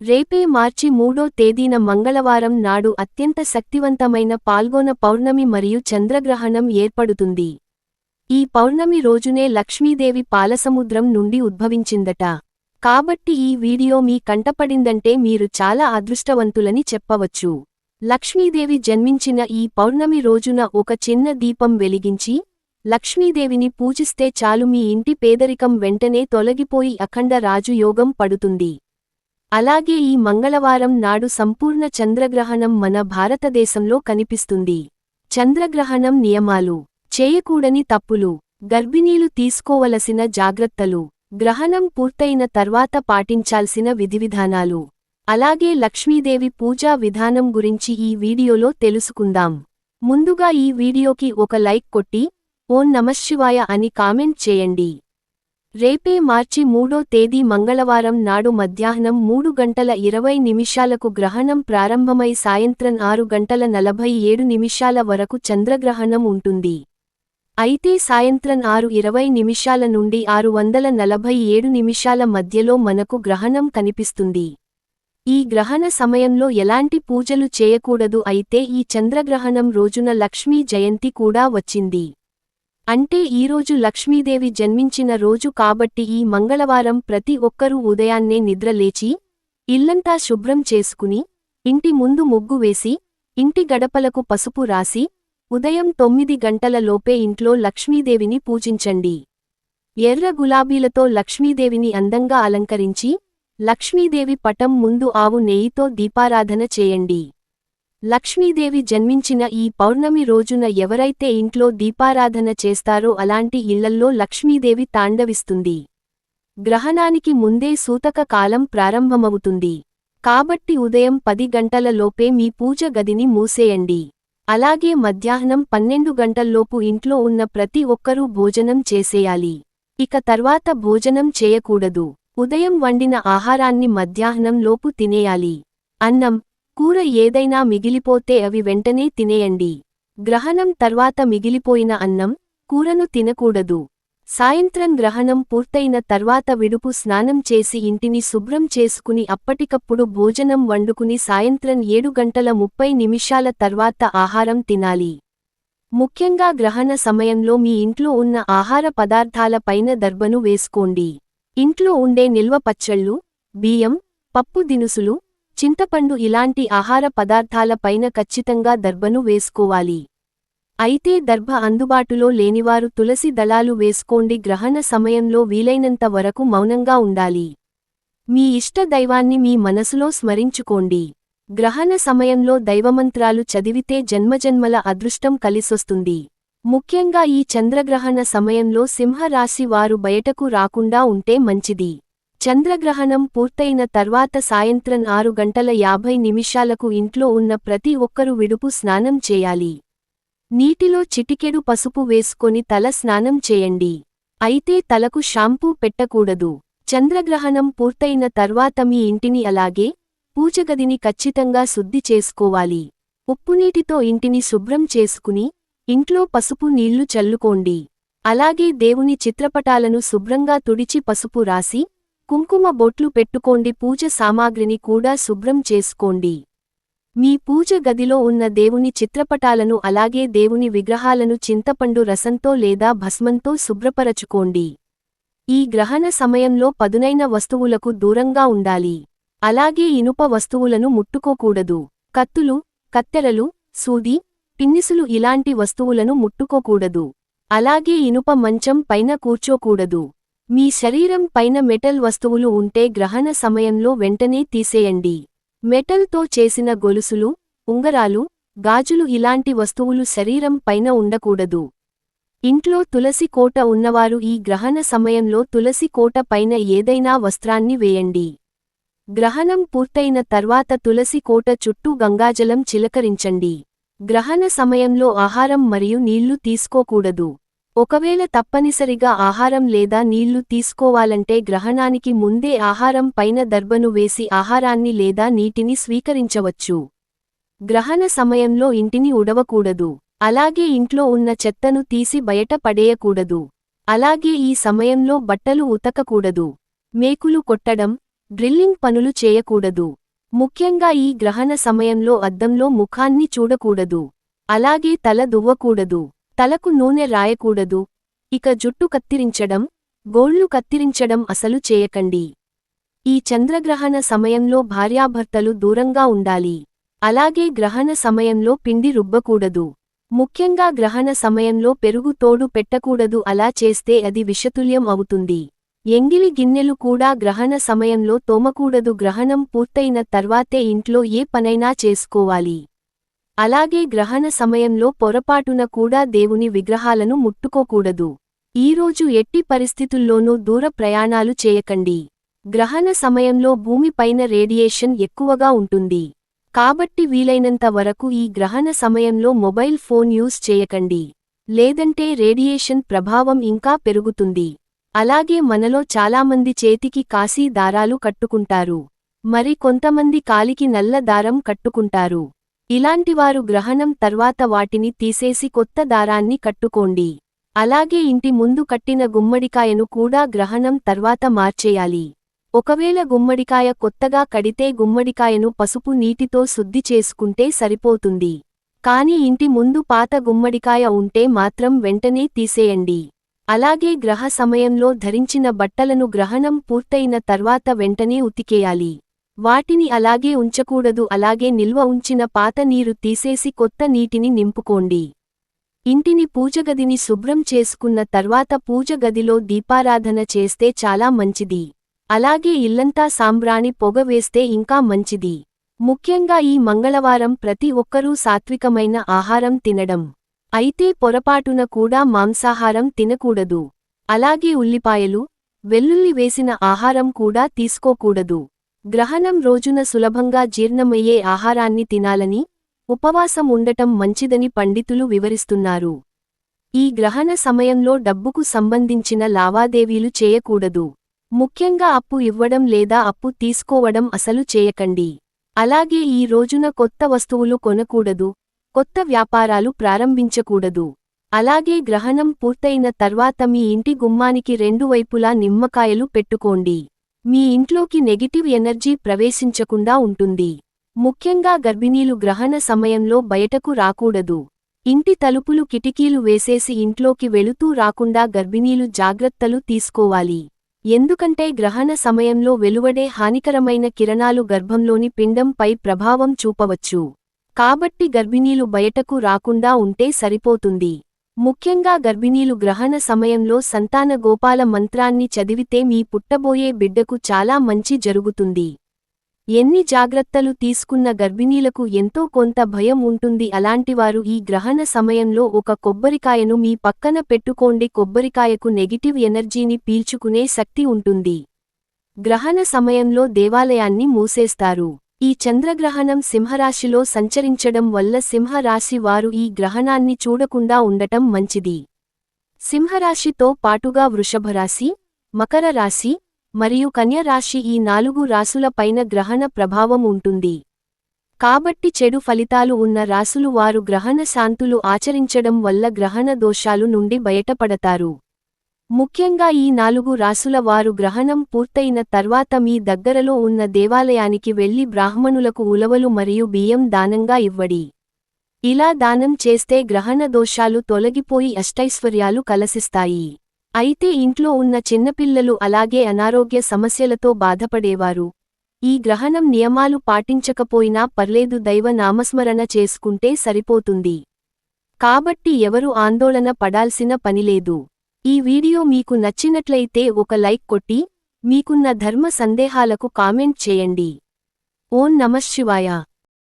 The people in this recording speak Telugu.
రేపే మార్చి 3వ తేదీన మంగళవారం నాడు అత్యంత శక్తివంతమైన పాల్గొన పౌర్ణమి మరియు చంద్రగ్రహణం ఏర్పడుతుంది. ఈ పౌర్ణమి రోజునే లక్ష్మీదేవి పాలసముద్రం నుండి ఉద్భవించిందట. కాబట్టి ఈ వీడియో మీ కంటపడిందంటే మీరు చాలా అదృష్టవంతులని చెప్పవచ్చు. లక్ష్మీదేవి జన్మించిన ఈ పౌర్ణమి రోజున ఒక చిన్న దీపం వెలిగించి లక్ష్మీదేవిని పూజిస్తే చాలు మీ ఇంటి పేదరికం వెంటనే తొలగిపోయి అఖండ రాజయోగం పడుతుంది. అలాగే ఈ మంగళవారం నాడు సంపూర్ణ చంద్రగ్రహణం మన భారతదేశంలో కనిపిస్తుంది. చంద్రగ్రహణం నియమాలు, చేయకూడని తప్పులు, గర్భిణీలు తీసుకోవలసిన జాగ్రత్తలు, గ్రహణం పూర్తయిన తర్వాత పాటించాల్సిన విధివిధానాలు, అలాగే లక్ష్మీదేవి పూజా విధానం గురించి ఈ వీడియోలో తెలుసుకుందాం. ముందుగా ఈ వీడియోకి ఒక లైక్ కొట్టి ఓం నమఃశివాయ అని కామెంట్ చేయండి. రేపే మార్చి 3వ తేదీ మంగళవారం నాడు మధ్యాహ్నం 3:20 గ్రహణం ప్రారంభమై సాయంత్రం 6:47 వరకు చంద్రగ్రహణం ఉంటుంది. అయితే సాయంత్రం 6:20 నుండి 6:47 మధ్యలో మనకు గ్రహణం కనిపిస్తుంది. ఈ గ్రహణ సమయంలో ఎలాంటి పూజలు చేయకూడదు. అయితే ఈ చంద్రగ్రహణం రోజున లక్ష్మీ జయంతి కూడా వచ్చింది. అంటే ఈరోజు లక్ష్మీదేవి జన్మించిన రోజు కాబట్టి ఈ మంగళవారం ప్రతి ఒక్కరూ ఉదయాన్నే నిద్రలేచి ఇల్లంతా శుభ్రం చేసుకుని ఇంటి ముందు ముగ్గు వేసి ఇంటి గడపలకు పసుపు రాసి ఉదయం 9 గంటల లోపే ఇంట్లో లక్ష్మీదేవిని పూజించండి. ఎర్ర గులాబీలతో లక్ష్మీదేవిని అందంగా అలంకరించి లక్ష్మీదేవి పటం ముందు ఆవు నెయ్యితో దీపారాధన చేయండి. లక్ష్మీదేవి జన్మించిన ఈ పౌర్ణమి రోజున ఎవరైతే ఇంట్లో దీపారాధన చేస్తారో అలాంటి ఇళ్లల్లో లక్ష్మీదేవి తాండవిస్తుంది. గ్రహణానికి ముందే సూతక కాలం ప్రారంభమవుతుంది. కాబట్టి ఉదయం 10 గంటల లోపే మీ పూజ గదిని మూసేయండి. అలాగే మధ్యాహ్నం 12 గంటల్లోపు ఇంట్లో ఉన్న ప్రతి ఒక్కరూ భోజనం చేసేయాలి. ఇక తర్వాత భోజనం చేయకూడదు. ఉదయం వండిన ఆహారాన్ని మధ్యాహ్నం లోపు తినేయాలి. అన్నం, కూర ఏదైనా మిగిలిపోతే అవి వెంటనే తినేయండి. గ్రహణం తర్వాత మిగిలిపోయిన అన్నం, కూరను తినకూడదు. సాయంత్రం గ్రహణం పూర్తయిన తర్వాత విడుపు స్నానం చేసి ఇంటిని శుభ్రం చేసుకుని అప్పటికప్పుడు భోజనం వండుకుని సాయంత్రం 7:30 తర్వాత ఆహారం తినాలి. ముఖ్యంగా గ్రహణ సమయంలో మీ ఇంట్లో ఉన్న ఆహార పదార్థాల పైన దర్బను వేసుకోండి. ఇంట్లో ఉండే నిల్వ పచ్చళ్ళు, బియ్యం, పప్పు దినుసులు, చింతపండు ఇలాంటి ఆహార పదార్థాల పైన ఖచ్చితంగా దర్బను వేసుకోవాలి. అయితే దర్భ అందుబాటులో లేనివారు తులసి దళాలు వేసుకోండి. గ్రహణ సమయంలో వీలైనంత వరకు మౌనంగా ఉండాలి. మీ ఇష్ట దైవాన్ని మీ మనసులో స్మరించుకోండి. గ్రహణ సమయంలో దైవమంత్రాలు చదివితే జన్మజన్మల అదృష్టం కలిసొస్తుంది. ముఖ్యంగా ఈ చంద్రగ్రహణ సమయంలో సింహరాశి వారు బయటకు రాకుండా ఉంటే మంచిది. చంద్రగ్రహణం పూర్తయిన తర్వాత సాయంత్రం 6:50 ఇంట్లో ఉన్న ప్రతి ఒక్కరూ విడుపు స్నానం చేయాలి. నీటిలో చిటికెడు పసుపు వేసుకొని తల స్నానం చేయండి. అయితే తలకు షాంపూ పెట్టకూడదు. చంద్రగ్రహణం పూర్తయిన తర్వాత మీ ఇంటిని అలాగే పూజగదిని ఖచ్చితంగా శుద్ధి చేసుకోవాలి. ఉప్పునీటితో ఇంటిని శుభ్రం చేసుకుని ఇంట్లో పసుపు నీళ్లు చల్లుకోండి. అలాగే దేవుని చిత్రపటాలను శుభ్రంగా తుడిచి పసుపు రాసి కుంకుమ బొట్లు పెట్టుకోండి. పూజ సామాగ్రిని కూడా శుభ్రం చేసుకోండి. మీ పూజ గదిలో ఉన్న దేవుని చిత్రపటాలను అలాగే దేవుని విగ్రహాలను చింతపండు రసంతో లేదా భస్మంతో శుభ్రపరచుకోండి. ఈ గ్రహణ సమయంలో పదునైన వస్తువులకు దూరంగా ఉండాలి. అలాగే ఇనుప వస్తువులను ముట్టుకోకూడదు. కత్తులు, కత్తెరలు, సూది, పిన్నిసులు ఇలాంటి వస్తువులను ముట్టుకోకూడదు. అలాగే ఇనుప మంచం పైన కూర్చోకూడదు. మీ శరీరం పైన మెటల్ వస్తువులు ఉంటే గ్రహణ సమయంలో వెంటనే తీసేయండి. మెటల్తో చేసిన గొలుసులు, ఉంగరాలు, గాజులు ఇలాంటి వస్తువులు శరీరం పైన ఉండకూడదు. ఇంట్లో తులసి కోట ఉన్నవారు ఈ గ్రహణ సమయంలో తులసి కోట పైన ఏదైనా వస్త్రాన్ని వేయండి. గ్రహణం పూర్తయిన తర్వాత తులసి కోట చుట్టూ గంగాజలం చిలకరించండి. గ్రహణ సమయంలో ఆహారం మరియు నీళ్లు తీసుకోకూడదు. ఒకవేళ తప్పనిసరిగా ఆహారం లేదా నీళ్లు తీసుకోవాలంటే గ్రహణానికి ముందే ఆహారం పైన దర్బను వేసి ఆహారాన్ని లేదా నీటిని స్వీకరించవచ్చు. గ్రహణ సమయంలో ఇంటిని ఉడవకూడదు. అలాగే ఇంట్లో ఉన్న చెత్తను తీసి బయట పడేయకూడదు. అలాగే ఈ సమయంలో బట్టలు ఉతకకూడదు. మేకులు కొట్టడం, డ్రిల్లింగ్ పనులు చేయకూడదు. ముఖ్యంగా ఈ గ్రహణ సమయంలో అద్దంలో ముఖాన్ని చూడకూడదు. అలాగే తల దువ్వకూడదు. తలకు నూనె రాయకూడదు. ఇక జుట్టు కత్తిరించడం, గోళ్లు కత్తిరించడం అసలు చేయకండి. ఈ చంద్రగ్రహణ సమయంలో భార్యాభర్తలు దూరంగా ఉండాలి. అలాగే గ్రహణ సమయంలో పిండి రుబ్బకూడదు. ముఖ్యంగా గ్రహణ సమయంలో పెరుగు తోడు పెట్టకూడదు. అలా చేస్తే అది విషతుల్యం అవుతుంది. ఎంగిలి గిన్నెలు కూడా గ్రహణ సమయంలో తోమకూడదు. గ్రహణం పూర్తయిన తర్వాతే ఇంట్లో ఏ పనైనా చేసుకోవాలి. అలాగే గ్రహణ సమయంలో పొరపాటున కూడా దేవుని విగ్రహాలను ముట్టుకోకూడదు. ఈరోజు ఎట్టి పరిస్థితుల్లోనూ దూర ప్రయాణాలు చేయకండి. గ్రహణ సమయంలో భూమిపైన రేడియేషన్ ఎక్కువగా ఉంటుంది. కాబట్టి వీలైనంత వరకు ఈ గ్రహణ సమయంలో మొబైల్ ఫోన్ యూస్ చేయకండి. లేదంటే రేడియేషన్ ప్రభావం ఇంకా పెరుగుతుంది. అలాగే మనలో చాలామంది చేతికి కాశీ దారాలు కట్టుకుంటారు. మరి కొంతమంది కాలికి నల్ల దారం కట్టుకుంటారు. ఇలాంటివారు గ్రహణం తర్వాత వాటిని తీసేసి కొత్త దారాన్ని కట్టుకోండి. అలాగే ఇంటి ముందు కట్టిన గుమ్మడికాయను కూడా గ్రహణం తర్వాత మార్చేయాలి. ఒకవేళ గుమ్మడికాయ కొత్తగా కడితే గుమ్మడికాయను పసుపు నీటితో శుద్ధి చేసుకుంటే సరిపోతుంది. కాని ఇంటి ముందు పాత గుమ్మడికాయ ఉంటే మాత్రం వెంటనే తీసేయండి. అలాగే గ్రహ సమయంలో ధరించిన బట్టలను గ్రహణం పూర్తయిన తర్వాత వెంటనే ఉతికేయాలి. వాటిని అలాగే ఉంచకూడదు. అలాగే నిల్వ ఉంచిన పాత నీరు తీసేసి కొత్త నీటిని నింపుకోండి. ఇంటిని పూజగదిని శుభ్రం చేసుకున్న తర్వాత పూజగదిలో దీపారాధన చేస్తే చాలా మంచిది. అలాగే ఇల్లంతా సాంబ్రాణి పొగ వేస్తే ఇంకా మంచిది. ముఖ్యంగా ఈ మంగళవారం ప్రతి ఒక్కరూ సాత్వికమైన ఆహారం తినడం. అయితే పొరపాటున కూడా మాంసాహారం తినకూడదు. అలాగే ఉల్లిపాయలు, వెల్లుల్లి వేసిన ఆహారం కూడా తీసుకోకూడదు. గ్రహణం రోజున సులభంగా జీర్ణమయ్యే ఆహారాన్ని తినాలని, ఉపవాసం ఉండటం మంచిదని పండితులు వివరిస్తున్నారు. ఈ గ్రహణ సమయంలో డబ్బుకు సంబంధించిన లావాదేవీలు చేయకూడదు. ముఖ్యంగా అప్పు ఇవ్వడం లేదా అప్పు తీసుకోవడం అసలు చేయకండి. అలాగే ఈ రోజున కొత్త వస్తువులు కొనకూడదు. కొత్త వ్యాపారాలు ప్రారంభించకూడదు. అలాగే గ్రహణం పూర్తయిన తర్వాత మీ ఇంటి గుమ్మానికి రెండు వైపులా నిమ్మకాయలు పెట్టుకోండి. మీ ఇంట్లోకి నెగిటివ్ ఎనర్జీ ప్రవేశించకుండా ఉంటుంది. ముఖ్యంగా గర్భిణీలు గ్రహణ సమయంలో బయటకు రాకూడదు. ఇంటి తలుపులు కిటికీలు వేసేసి ఇంట్లోకి వెళుతూ రాకుండా గర్భిణీలు జాగ్రత్తలు తీసుకోవాలి. ఎందుకంటే గ్రహణ సమయంలో వెలువడే హానికరమైన కిరణాలు గర్భంలోని పిండంపై ప్రభావం చూపవచ్చు. కాబట్టి గర్భిణీలు బయటకు రాకుండా ఉంటే సరిపోతుంది. ముఖ్యంగా గర్భిణీలు గ్రహణ సమయంలో సంతాన గోపాల మంత్రాన్ని చదివితే మీ పుట్టబోయే బిడ్డకు చాలా మంచి జరుగుతుంది. ఎన్ని జాగ్రత్తలు తీసుకున్న గర్భిణీలకు ఎంతో కొంత భయం ఉంటుంది. అలాంటివారు ఈ గ్రహణ సమయంలో ఒక కొబ్బరికాయను మీ పక్కన పెట్టుకోండి. కొబ్బరికాయకు నెగిటివ్ ఎనర్జీని పీల్చుకునే శక్తి ఉంటుంది. గ్రహణ సమయంలో దేవాలయాన్ని మూసేస్తారు. ఈ చంద్రగ్రహణం సింహరాశిలో సంచరించడం వల్ల సింహరాశి వారు ఈ గ్రహణాన్ని చూడకుండా ఉండటం మంచిది. సింహరాశితో పాటుగా వృషభరాశి, మకర రాశి మరియు కన్యరాశి ఈ 4 రాశుల పైన గ్రహణ ప్రభావం ఉంటుంది. కాబట్టి చెడు ఫలితాలు ఉన్న రాశులు వారు గ్రహణ శాంతులు ఆచరించడం వల్ల గ్రహణ దోషాలు నుండి బయటపడతారు. ముఖ్యంగా ఈ 4 రాశుల వారు గ్రహణం పూర్తయిన తర్వాత మీ దగ్గరలో ఉన్న దేవాలయానికి వెళ్లి బ్రాహ్మణులకు ఉలవలు మరియు బియ్యం దానంగా ఇవ్వడి. ఇలా దానం చేస్తే గ్రహణ దోషాలు తొలగిపోయి అష్టైశ్వర్యాలు కలసిస్తాయి. అయితే ఇంట్లో ఉన్న చిన్నపిల్లలు అలాగే అనారోగ్య సమస్యలతో బాధపడేవారు ఈ గ్రహణం నియమాలు పాటించకపోయినా పర్లేదు, దైవ నామస్మరణ చేసుకుంటే సరిపోతుంది. కాబట్టి ఎవరు ఆందోళన పడాల్సిన పనిలేదు. ఈ వీడియో మీకు నచ్చినట్లయితే ఒక లైక్ కొట్టి, మీకున్న ధర్మ సందేహాలకు కామెంట్ చేయండి. ఓం నమఃశివాయ.